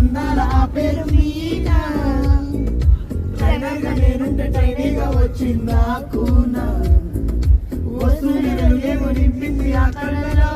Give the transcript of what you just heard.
అందాల ఆ పేరు మీనా. ట్రైనర్గా నేనుంటే ట్రైనీగా వచ్చిందా కూనా. వస్తువులు వెలుగేమో నింపింది ఆ కళ్ళలో